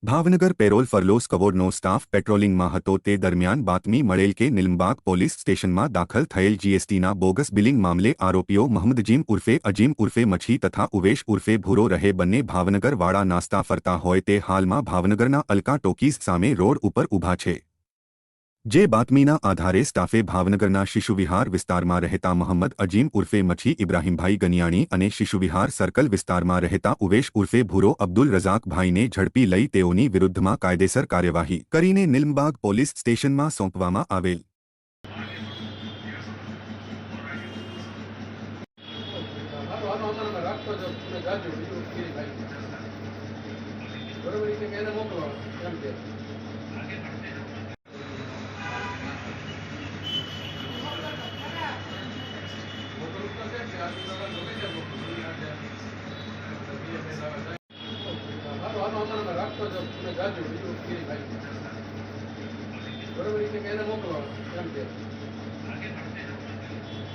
Bhavnagar parole furlough સ્કવોડનો staff પેટ્રોલિંગમાં હતો તે દરમિયાન બાતમી મળેલ કે નિલમબાગ પોલીસ સ્ટેશનમાં દાખલ થયેલ જીએસટીના બોગસ બિલિંગ મામલે આરોપીઓ મહમદજીમ ઉર્ફે અજીમ ઉર્ફે મછી તથા ઉવેશ ઉર્ફે ભૂરો રહે બંને ભાવનગરવાળા નાસ્તા ફરતા હોય તે હાલમાં ભાવનગરના અલકા ટોકીઝ સામે રોડ ઉપર ઊભા છે। જે બાતમીના આધારે સ્ટાફે ભાવનગરના શિશુવિહાર વિસ્તારમાં રહેતા મહમ્મદ અજીમ ઉર્ફે મછી ઇબ્રાહીમભાઈ ગનિયાણી અને શિશુવિહાર સર્કલ વિસ્તારમાં રહેતા ઉવેશ ઉર્ફે ભૂરો અબ્દુલ રઝાકભાઈને ઝડપી લઈ તેઓની વિરુદ્ધમાં કાયદેસર કાર્યવાહી કરીને નિલમબાગ પોલીસ સ્ટેશનમાં સોંપવામાં આવેલ। બરોબર, એને મોકલો એમ કે